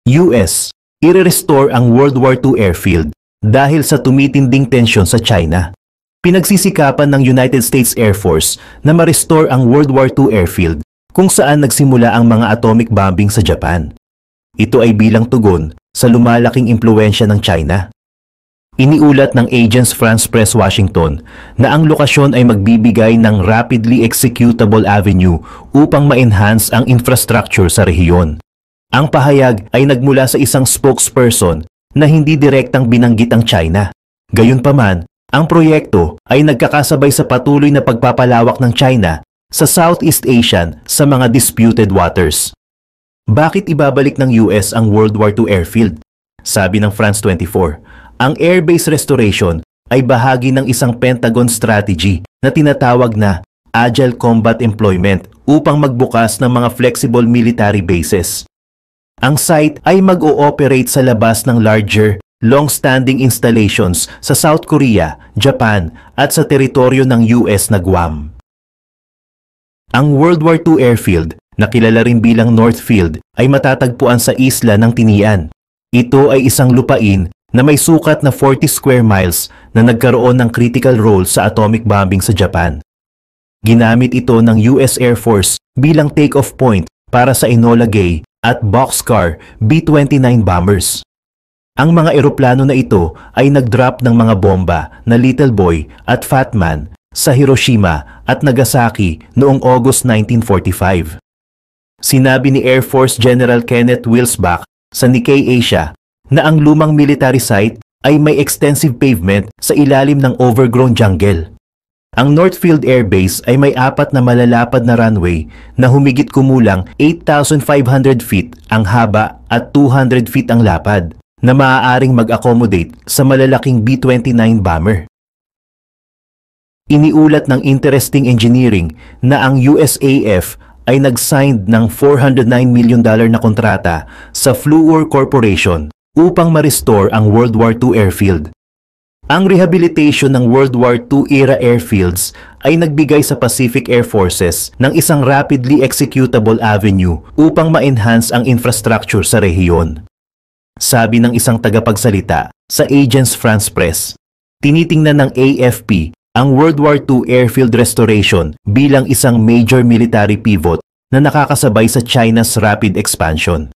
US, i-restore ang World War II airfield dahil sa tumitinding tensyon sa China. Pinagsisikapan ng United States Air Force na ma-restore ang World War II airfield kung saan nagsimula ang mga atomic bombing sa Japan. Ito ay bilang tugon sa lumalaking impluwensya ng China. Iniulat ng Agence France-Presse Washington na ang lokasyon ay magbibigay ng rapidly executable avenue upang ma-enhance ang infrastructure sa rehiyon. Ang pahayag ay nagmula sa isang spokesperson na hindi direktang binanggit ang China. Gayunpaman, ang proyekto ay nagkakasabay sa patuloy na pagpapalawak ng China sa Southeast Asian sa mga disputed waters. Bakit ibabalik ng US ang World War II airfield? Sabi ng France 24, ang airbase restoration ay bahagi ng isang Pentagon strategy na tinatawag na Agile Combat Employment upang magbukas ng mga flexible military bases. Ang site ay mag-ooperate sa labas ng larger, long-standing installations sa South Korea, Japan at sa teritoryo ng US na Guam. Ang World War II airfield, na kilala rin bilang Northfield, ay matatagpuan sa isla ng Tinian. Ito ay isang lupain na may sukat na 40 square miles na nagkaroon ng critical role sa atomic bombing sa Japan. Ginamit ito ng US Air Force bilang take-off point para sa Enola Gay at Bockscar B-29 bombers. Ang mga eroplano na ito ay nag-drop ng mga bomba na Little Boy at Fat Man sa Hiroshima at Nagasaki noong August 1945. Sinabi ni Air Force General Kenneth Wilsbach sa Nikkei Asia na ang lumang military site ay may extensive pavement sa ilalim ng overgrown jungle. Ang Northfield Air Base ay may 4 na malalapad na runway na humigit kumulang 8,500 feet ang haba at 200 feet ang lapad na maaaring mag-accommodate sa malalaking B-29 bomber. Iniulat ng Interesting Engineering na ang USAF ay nag-signed ng $409 million na kontrata sa Fluor Corporation upang ma-restore ang World War II airfield. Ang rehabilitation ng World War II era airfields ay nagbigay sa Pacific Air Forces ng isang rapidly executable avenue upang ma-enhance ang infrastructure sa rehiyon. Sabi ng isang tagapagsalita sa Agence France-Presse, tinitingnan ng AFP ang World War II airfield restoration bilang isang major military pivot na nakakasabay sa China's rapid expansion.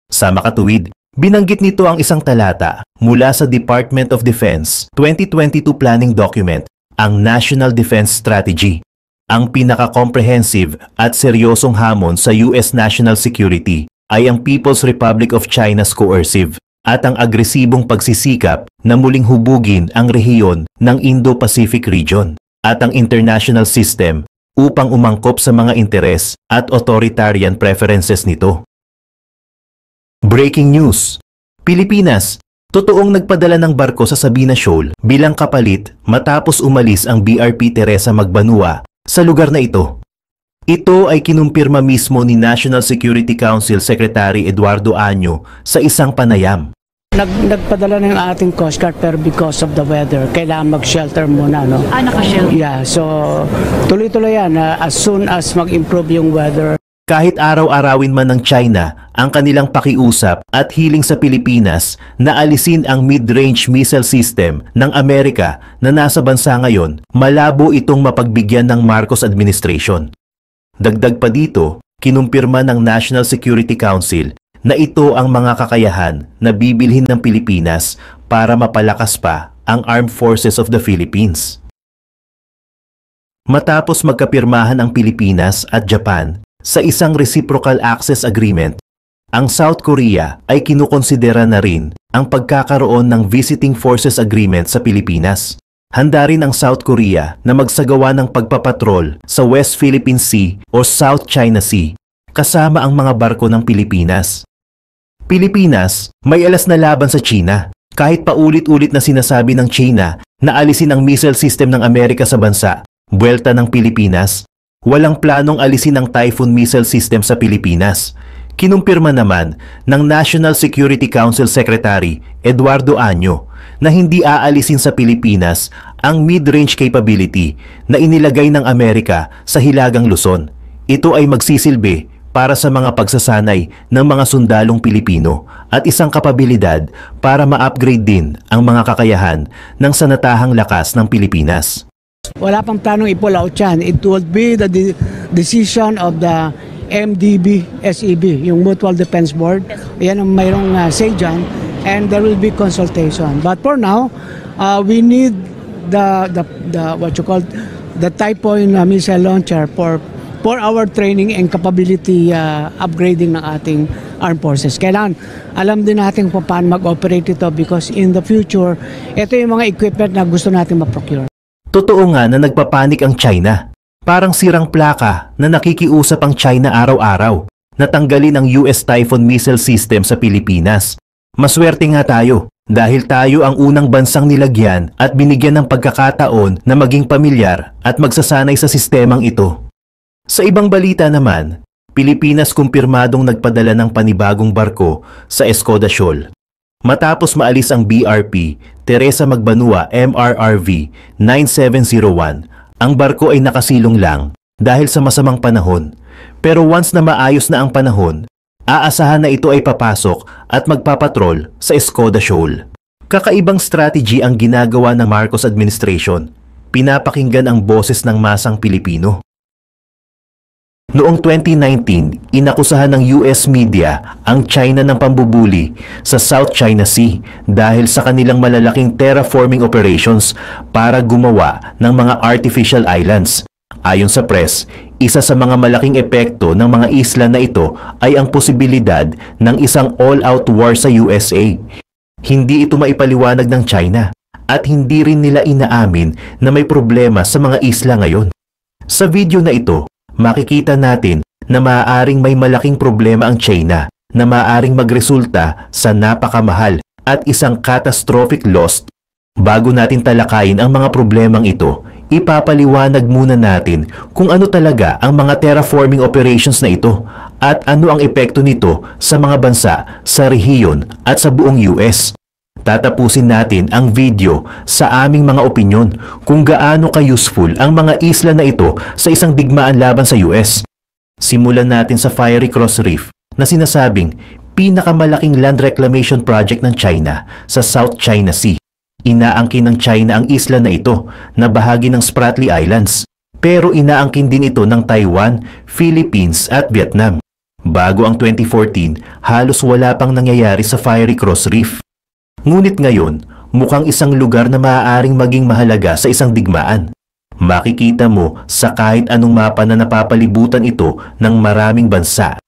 Sa makatuwid, binanggit nito ang isang talata mula sa Department of Defense 2022 planning document, ang National Defense Strategy, ang pinaka-comprehensive at seryosong hamon sa US national security ay ang People's Republic of China's coercive at ang agresibong pagsisikap na muling hubugin ang rehiyon ng Indo-Pacific region at ang international system upang umangkop sa mga interes at authoritarian preferences nito. Breaking news! Pilipinas, totoong nagpadala ng barko sa Sabina Shoal bilang kapalit matapos umalis ang BRP Teresa Magbanua sa lugar na ito. Ito ay kinumpirma mismo ni National Security Council Secretary Eduardo Año sa isang panayam. Nagpadala na yung ating Coast Guard pero because of the weather, kailangan mag-shelter muna, no? Naka-shelter. Yeah, so tuloy-tuloy yan as soon as mag-improve yung weather. Kahit araw-arawin man ng China ang kanilang pakiusap at hiling sa Pilipinas na alisin ang mid-range missile system ng Amerika na nasa bansa ngayon, malabo itong mapagbigyan ng Marcos administration. Dagdag pa dito, kinumpirma ng National Security Council na ito ang mga kakayahan na bibilhin ng Pilipinas para mapalakas pa ang Armed Forces of the Philippines. Matapos magkapirmahan ang Pilipinas at Japan sa isang Reciprocal Access Agreement, ang South Korea ay kinukonsidera na rin ang pagkakaroon ng Visiting Forces Agreement sa Pilipinas. Handa rin ang South Korea na magsagawa ng pagpapatrol sa West Philippine Sea o South China Sea kasama ang mga barko ng Pilipinas. Pilipinas, may alas na laban sa China. Kahit paulit-ulit na sinasabi ng China na alisin ang missile system ng Amerika sa bansa, buwelta ng Pilipinas, walang planong alisin ang Typhoon missile system sa Pilipinas. Kinumpirma naman ng National Security Council Secretary Eduardo Año na hindi aalisin sa Pilipinas ang mid-range capability na inilagay ng Amerika sa Hilagang Luzon. Ito ay magsisilbi para sa mga pagsasanay ng mga sundalong Pilipino at isang kapabilidad para ma-upgrade din ang mga kakayahan ng sanatahang lakas ng Pilipinas. Wala pang planong i-pull out yan. It would be the decision of the MDB, SEB, yung Mutual Defense Board. Yan ang mayroong say dyan, and there will be consultation. But for now, we need the what you call the Type Point missile launcher for our training and capability upgrading ng ating armed forces. Kailangan alam din natin kung paano mag-operate ito because in the future, ito yung mga equipment na gusto natin ma-procure. Totoo nga na nagpapanik ang China. Parang sirang plaka na nakikiusap ang China araw-araw na tanggalin ang US Typhoon missile system sa Pilipinas. Maswerte nga tayo dahil tayo ang unang bansang nilagyan at binigyan ng pagkakataon na maging pamilyar at magsasanay sa sistemang ito. Sa ibang balita naman, Pilipinas kumpirmadong nagpadala ng panibagong barko sa Escoda Shoal. Matapos maalis ang BRP Teresa Magbanua MRRV 9701, ang barko ay nakasilong lang dahil sa masamang panahon. Pero once na maayos na ang panahon, aasahan na ito ay papasok at magpapatrol sa Escoda Shoal. Kakaibang strategy ang ginagawa ng Marcos administration. Pinapakinggan ang boses ng masang Pilipino. Noong 2019, inakusahan ng US media ang China ng pambubuli sa South China Sea dahil sa kanilang malalaking terraforming operations para gumawa ng mga artificial islands. Ayon sa press, isa sa mga malaking epekto ng mga isla na ito ay ang posibilidad ng isang all-out war sa USA. Hindi ito maipaliwanag ng China at hindi rin nila inaamin na may problema sa mga isla ngayon. Sa video na ito, makikita natin na maaaring may malaking problema ang China na maaaring magresulta sa napakamahal at isang catastrophic loss. Bago natin talakayin ang mga problemang ito, ipapaliwanag muna natin kung ano talaga ang mga terraforming operations na ito at ano ang epekto nito sa mga bansa sa rehiyon at sa buong US. Tatapusin natin ang video sa aming mga opinyon kung gaano ka-useful ang mga isla na ito sa isang digmaan laban sa US. Simulan natin sa Fiery Cross Reef na sinasabing pinakamalaking land reclamation project ng China sa South China Sea. Inaangkin ng China ang isla na ito na bahagi ng Spratly Islands, pero inaangkin din ito ng Taiwan, Philippines at Vietnam. Bago ang 2014, halos wala pang nangyayari sa Fiery Cross Reef. Ngunit ngayon, mukhang isang lugar na maaaring maging mahalaga sa isang digmaan. Makikita mo sa kahit anong mapa na napapalibutan ito ng maraming bansa.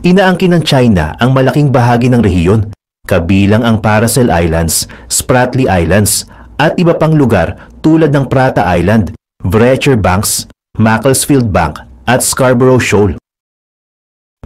Inaangkin ng China ang malaking bahagi ng rehiyon, kabilang ang Paracel Islands, Spratly Islands, at iba pang lugar tulad ng Prata Island, Brecher Banks, Macclesfield Bank, at Scarborough Shoal.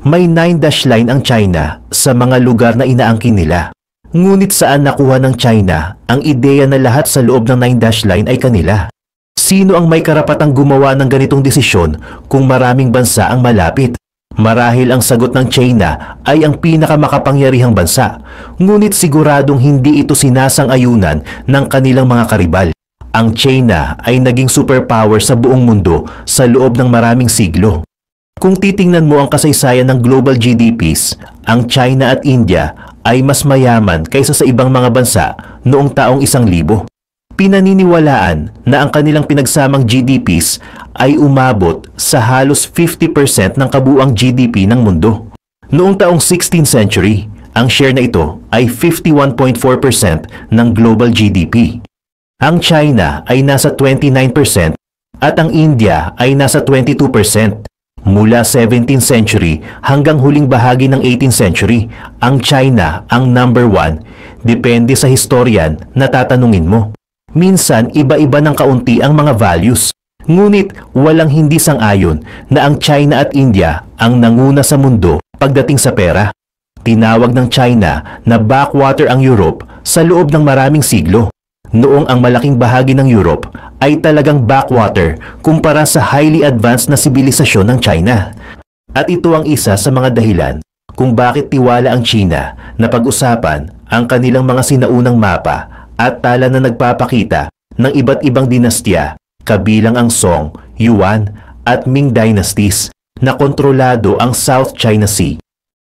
May 9-dash line ang China sa mga lugar na inaangkin nila. Ngunit saan nakuha ng China ang ideya na lahat sa loob ng 9-dash line ay kanila? Sino ang may karapatang gumawa ng ganitong desisyon kung maraming bansa ang malapit? Marahil ang sagot ng China ay ang pinakamakapangyarihang bansa, ngunit siguradong hindi ito sinasang-ayunan ng kanilang mga karibal. Ang China ay naging superpower sa buong mundo sa loob ng maraming siglo. Kung titingnan mo ang kasaysayan ng global GDPs, ang China at India ay mas mayaman kaysa sa ibang mga bansa noong taong 1000. Pinaniniwalaan na ang kanilang pinagsamang GDPs ay umabot sa halos 50% ng kabuuang GDP ng mundo. Noong taong 16th century, ang share na ito ay 51.4% ng global GDP. Ang China ay nasa 29% at ang India ay nasa 22%. Mula 17th century hanggang huling bahagi ng 18th century, ang China ang number 1, depende sa historian na tatanungin mo. Minsan, iba-iba ng kaunti ang mga values. Ngunit walang hindi sang-ayon na ang China at India ang nanguna sa mundo pagdating sa pera. Tinawag ng China na backwater ang Europe sa loob ng maraming siglo. Noong ang malaking bahagi ng Europe ay talagang backwater kumpara sa highly advanced na sibilisasyon ng China. At ito ang isa sa mga dahilan kung bakit tiwala ang China na pag-usapan ang kanilang mga sinaunang mapa at tala na nagpapakita ng iba't ibang dinastya kabilang ang Song, Yuan at Ming dynasties. na kontrolado ang South China Sea.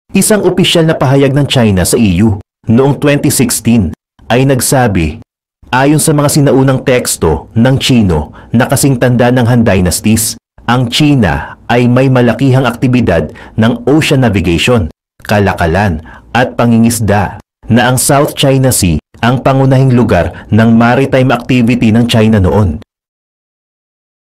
Isang opisyal na pahayag ng China sa EU noong 2016 ay nagsabi, ayon sa mga sinaunang teksto ng Chino na kasing tanda ng Han Dynasties, ang China ay may malakihang aktibidad ng ocean navigation, kalakalan at pangingisda, na ang South China Sea ang pangunahing lugar ng maritime activity ng China noon.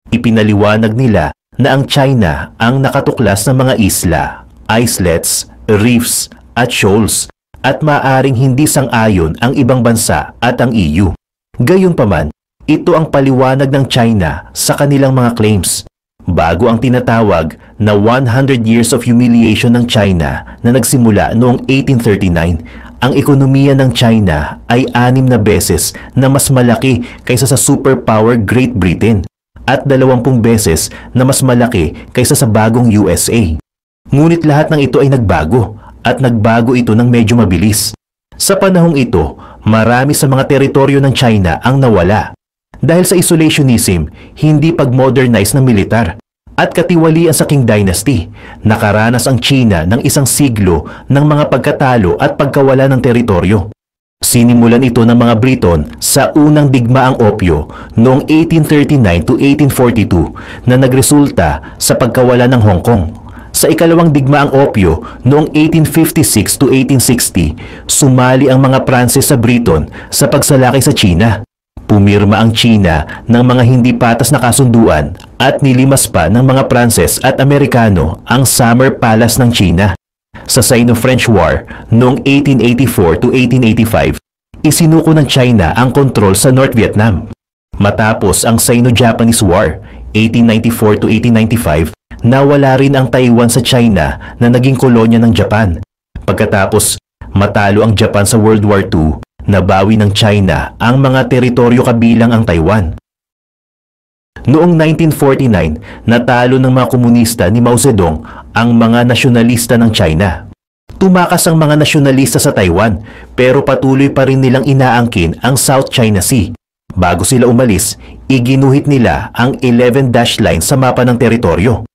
Ipinaliwanag nila na ang China ang nakatuklas ng mga isla, islets, reefs at shoals at maaaring hindi sang-ayon ang ibang bansa at ang EU. Gayunpaman, ito ang paliwanag ng China sa kanilang mga claims. Bago ang tinatawag na 100 years of humiliation ng China na nagsimula noong 1839, ang ekonomiya ng China ay 6 na beses na mas malaki kaysa sa superpower Great Britain at 20 beses na mas malaki kaysa sa bagong USA. Ngunit lahat ng ito ay nagbago at nagbago ito ng medyo mabilis. Sa panahong ito, marami sa mga teritoryo ng China ang nawala. Dahil sa isolationism, hindi pag-modernize ng militar, at katiwalian sa Qing Dynasty, nakaranas ang China ng isang siglo ng mga pagkatalo at pagkawala ng teritoryo. Sinimulan ito ng mga Briton sa unang digmaang opyo noong 1839 to 1842 na nagresulta sa pagkawala ng Hong Kong. Sa ikalawang digmaang opyo noong 1856 to 1860, sumali ang mga Pranses sa Briton sa pagsalakay sa China. Pumirma ang China ng mga hindi patas na kasunduan at nilimas pa ng mga Pranses at Amerikano ang Summer Palace ng China. Sa Sino-French War noong 1884 to 1885, isinuko ng China ang kontrol sa North Vietnam. Matapos ang Sino-Japanese War 1894 to 1895, nawala rin ang Taiwan sa China na naging kolonya ng Japan. Pagkatapos matalo ang Japan sa World War II, nabawi ng China ang mga teritoryo kabilang ang Taiwan. Noong 1949, natalo ng mga komunista ni Mao Zedong ang mga nasyonalista ng China. Tumakas ang mga nasyonalista sa Taiwan pero patuloy pa rin nilang inaangkin ang South China Sea. Bago sila umalis, iginuhit nila ang 11 dash line sa mapa ng teritoryo.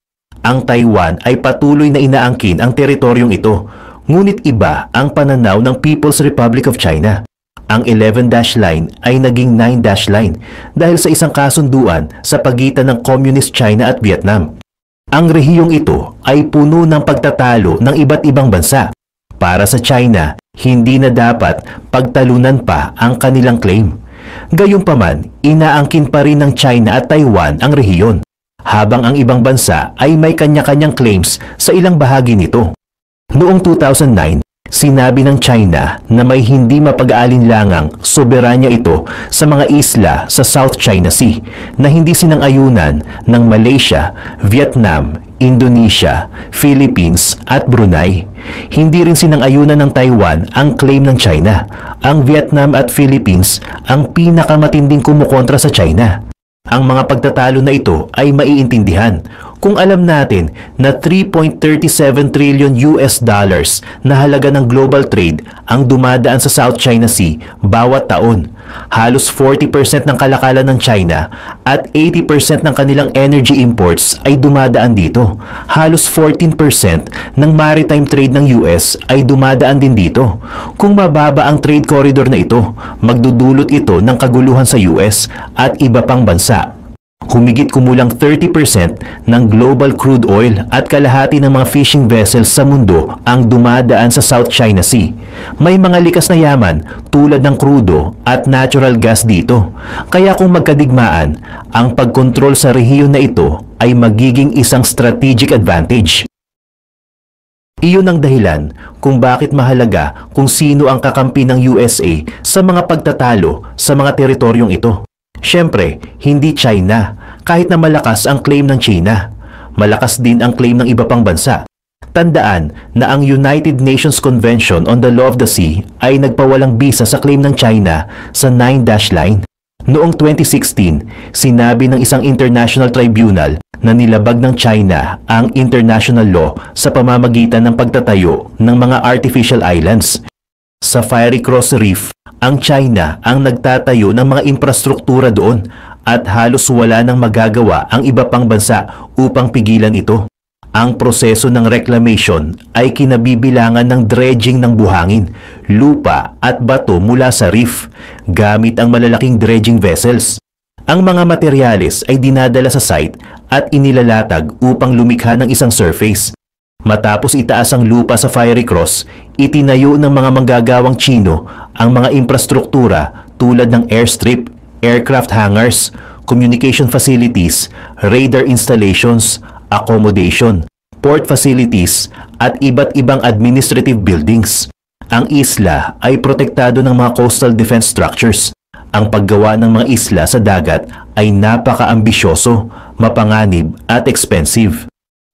Ang Taiwan ay patuloy na inaangkin ang teritoryong ito, ngunit iba ang pananaw ng People's Republic of China. Ang 11 dash line ay naging 9 dash line dahil sa isang kasunduan sa pagitan ng Communist China at Vietnam. Ang rehiyong ito ay puno ng pagtatalo ng iba't ibang bansa. Para sa China, hindi na dapat pagtalunan pa ang kanilang claim. Gayunpaman, inaangkin pa rin ng China at Taiwan ang rehiyon, habang ang ibang bansa ay may kanya-kanyang claims sa ilang bahagi nito. Noong 2009, sinabi ng China na may hindi mapag-aalinlangang soberanya ito sa mga isla sa South China Sea na hindi sinang-ayunan ng Malaysia, Vietnam, Indonesia, Philippines at Brunei. Hindi rin sinang-ayunan ng Taiwan ang claim ng China. Ang Vietnam at Philippines ang pinakamatinding kumukontra sa China. Ang mga pagtatalo na ito ay maiintindihan kung alam natin na 3.37 trillion US dollars na halaga ng global trade ang dumadaan sa South China Sea bawat taon. Halos 40% ng kalakalan ng China at 80% ng kanilang energy imports ay dumadaan dito. Halos 14% ng maritime trade ng US ay dumadaan din dito. Kung mababa ang trade corridor na ito, magdudulot ito ng kaguluhan sa US at iba pang bansa. Humigit kumulang 30% ng global crude oil at kalahati ng mga fishing vessels sa mundo ang dumadaan sa South China Sea. May mga likas na yaman tulad ng krudo at natural gas dito. Kaya kung magkadigmaan, ang pagkontrol sa rehiyon na ito ay magiging isang strategic advantage. Iyon ang dahilan kung bakit mahalaga kung sino ang kakampi ng USA sa mga pagtatalo sa mga teritoryong ito. Siyempre, hindi China, kahit na malakas ang claim ng China. Malakas din ang claim ng iba pang bansa. Tandaan na ang United Nations Convention on the Law of the Sea ay nagpawalang bisa sa claim ng China sa 9 dash line. Noong 2016, sinabi ng isang international tribunal na nilabag ng China ang international law sa pamamagitan ng pagtatayo ng mga artificial islands. Sa Fiery Cross Reef, ang China ang nagtatayo ng mga infrastruktura doon at halos wala nang magagawa ang iba pang bansa upang pigilan ito. Ang proseso ng reclamation ay kinabibilangan ng dredging ng buhangin, lupa at bato mula sa reef gamit ang malalaking dredging vessels. Ang mga materyales ay dinadala sa site at inilalatag upang lumikha ng isang surface. Matapos itaas ang lupa sa Fiery Cross, itinayo ng mga manggagawang Tsino ang mga infrastruktura tulad ng airstrip, aircraft hangars, communication facilities, radar installations, accommodation, port facilities at iba't ibang administrative buildings. Ang isla ay protektado ng mga coastal defense structures. Ang paggawa ng mga isla sa dagat ay napaka-ambisyoso, mapanganib at expensive.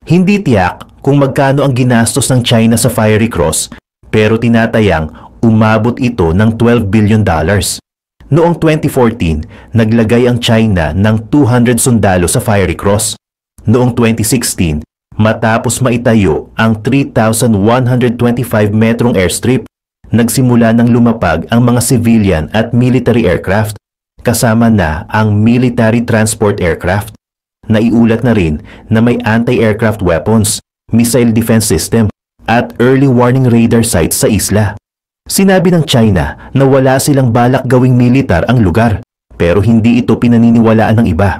Hindi tiyak kung magkano ang ginastos ng China sa Fiery Cross, pero tinatayang umabot ito ng $12 billion. Noong 2014, naglagay ang China ng 200 sundalo sa Fiery Cross. Noong 2016, matapos maitayo ang 3,125 metrong airstrip, nagsimula ng lumapag ang mga civilian at military aircraft, kasama na ang military transport aircraft. Naiulat na rin na may anti-aircraft weapons, missile defense system, at early warning radar sites sa isla. Sinabi ng China na wala silang balak gawing militar ang lugar, pero hindi ito pinaniniwalaan ng iba.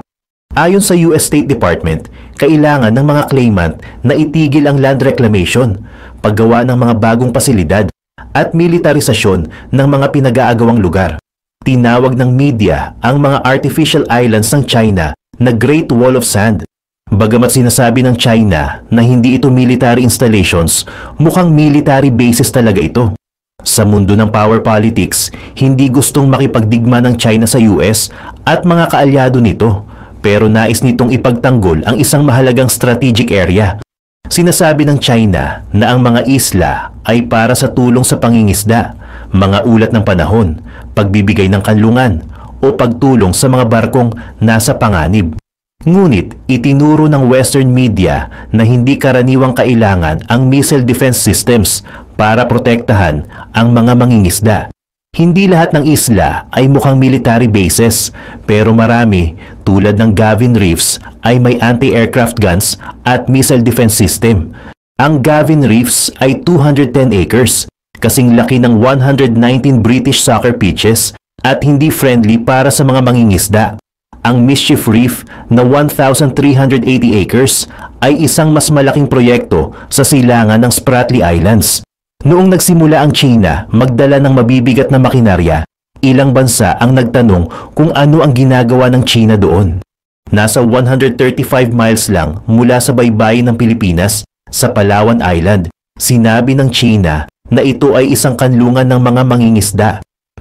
Ayon sa US State Department, kailangan ng mga claimant na itigil ang land reclamation, paggawa ng mga bagong pasilidad, at militarisasyon ng mga pinag-aagawang lugar. Tinawag ng media ang mga artificial islands ng China na Great Wall of Sand. Bagamat sinasabi ng China na hindi ito military installations, mukhang military bases talaga ito. Sa mundo ng power politics, hindi gustong makipagdigma ng China sa US at mga kaalyado nito, pero nais nitong ipagtanggol ang isang mahalagang strategic area. Sinasabi ng China na ang mga isla ay para sa tulong sa pangingisda, mga ulat ng panahon, pagbibigay ng kanlungan, o pagtulong sa mga barkong nasa panganib. Ngunit itinuro ng Western media na hindi karaniwang kailangan ang missile defense systems para protektahan ang mga mangingisda. Hindi lahat ng isla ay mukhang military bases, pero marami tulad ng Gavin Reefs ay may anti-aircraft guns at missile defense system. Ang Gavin Reefs ay 210 acres, kasing laki ng 119 British soccer pitches at hindi friendly para sa mga mangingisda. Ang Mischief Reef na 1,380 acres ay isang mas malaking proyekto sa silangan ng Spratly Islands. Noong nagsimula ang China magdala ng mabibigat na makinarya, ilang bansa ang nagtanong kung ano ang ginagawa ng China doon. Nasa 135 miles lang mula sa baybayin ng Pilipinas sa Palawan Island, sinabi ng China na ito ay isang kanlungan ng mga mangingisda.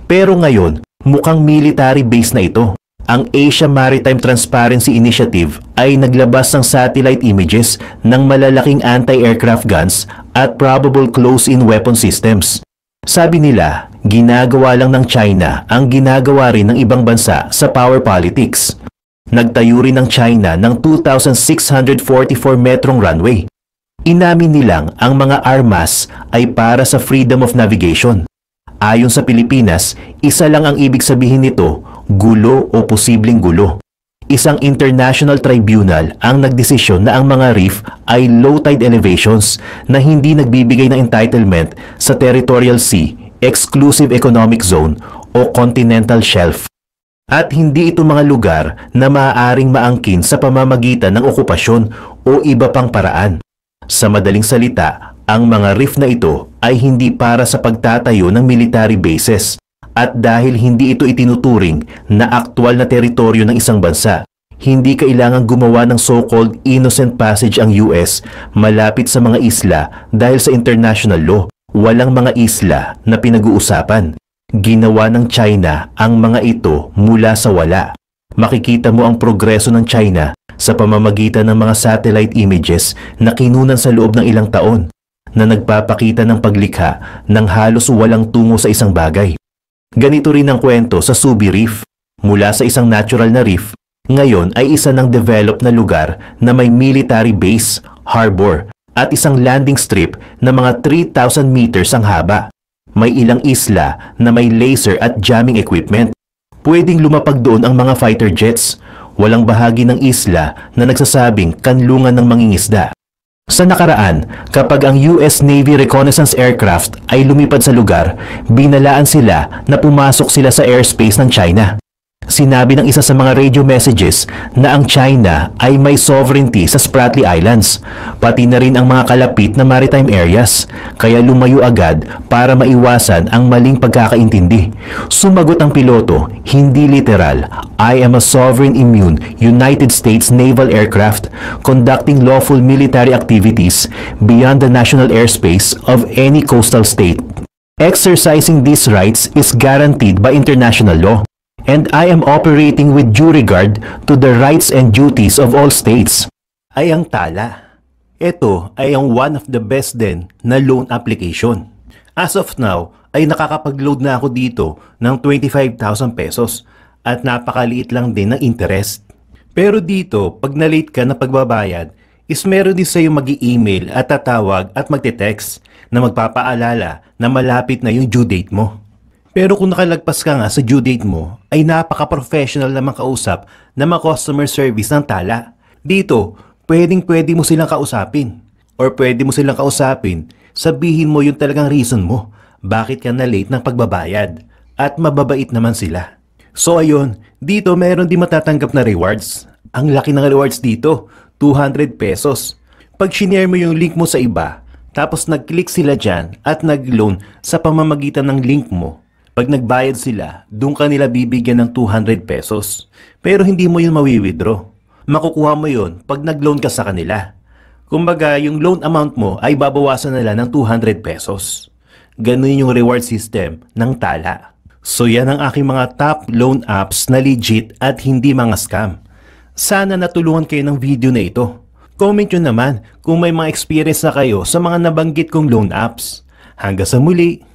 Pero ngayon, mukhang military base na ito. Ang Asia Maritime Transparency Initiative ay naglabas ng satellite images ng malalaking anti-aircraft guns at probable close-in weapon systems. Sabi nila, ginagawa lang ng China ang ginagawa rin ng ibang bansa sa power politics. Nagtayo rin ng China ng 2,644 metrong runway. Inamin nilang ang mga armas ay para sa freedom of navigation. Ayon sa Pilipinas, isa lang ang ibig sabihin nito, gulo o posibleng gulo. Isang international tribunal ang nagdesisyon na ang mga reef ay low tide elevations na hindi nagbibigay ng entitlement sa territorial sea, exclusive economic zone o continental shelf. At hindi ito mga lugar na maaaring maangkin sa pamamagitan ng okupasyon o iba pang paraan. Sa madaling salita, ang mga reef na ito ay hindi para sa pagtatayo ng military bases. At dahil hindi ito itinuturing na aktwal na teritoryo ng isang bansa, hindi kailangang gumawa ng so-called innocent passage ang US malapit sa mga isla dahil sa international law. Walang mga isla na pinag-uusapan. Ginawa ng China ang mga ito mula sa wala. Makikita mo ang progreso ng China sa pamamagitan ng mga satellite images na kinunan sa loob ng ilang taon na nagpapakita ng paglikha ng halos walang tungo sa isang bagay. Ganito rin ang kwento sa Subi Reef. Mula sa isang natural na reef, ngayon ay isa ng developed na lugar na may military base, harbor, at isang landing strip na mga 3,000 meters ang haba. May ilang isla na may laser at jamming equipment. Pwedeng lumapag doon ang mga fighter jets. Walang bahagi ng isla na nagsasabing kanlungan ng mangingisda. Sa nakaraan, kapag ang US Navy reconnaissance aircraft ay lumipad sa lugar, binalaan sila na pumasok sila sa airspace ng China. Sinabi ng isa sa mga radio messages na ang China ay may sovereignty sa Spratly Islands, pati na rin ang mga kalapit na maritime areas, kaya lumayo agad para maiwasan ang maling pagkakaintindi. Sumagot ang piloto, hindi literal, I am a sovereign immune United States naval aircraft conducting lawful military activities beyond the national airspace of any coastal state. Exercising these rights is guaranteed by international law. And I am operating with due regard to the rights and duties of all states. Ay ang tala. Ito ay ang one of the best din na loan application. As of now, ay nakakapag-load na ako dito ng 25,000 pesos at napakaliit lang din ng interest. Pero dito, pag na-late ka na pagbabayad, is meron din sa'yo mag-i-email at tatawag at magte-text na magpapaalala na malapit na yung due date mo. Pero kung nakalagpas ka nga sa due date mo, ay napaka-professional naman kausap ng mga customer service ng tala. Dito, pwede mo silang kausapin. Or pwede mo silang kausapin, sabihin mo yung talagang reason mo, bakit ka na late ng pagbabayad. At mababait naman sila. So ayun, dito meron din matatanggap na rewards. Ang laki ng rewards dito, 200 pesos. Pag shinare mo yung link mo sa iba, tapos nag-click sila dyan at nag-loan sa pamamagitan ng link mo, pag nagbayad sila, doon ka nila bibigyan ng 200 pesos. Pero hindi mo yun mawi-withdraw. Makukuha mo yun pag nag-loan ka sa kanila. Kumbaga, yung loan amount mo ay babawasan nila ng 200 pesos. Ganun yung reward system ng tala. So yan ang aking mga top loan apps na legit at hindi mga scam. Sana natulungan kayo ng video na ito. Comment nyo naman kung may mga experience na kayo sa mga nabanggit kong loan apps. Hanggang sa muli!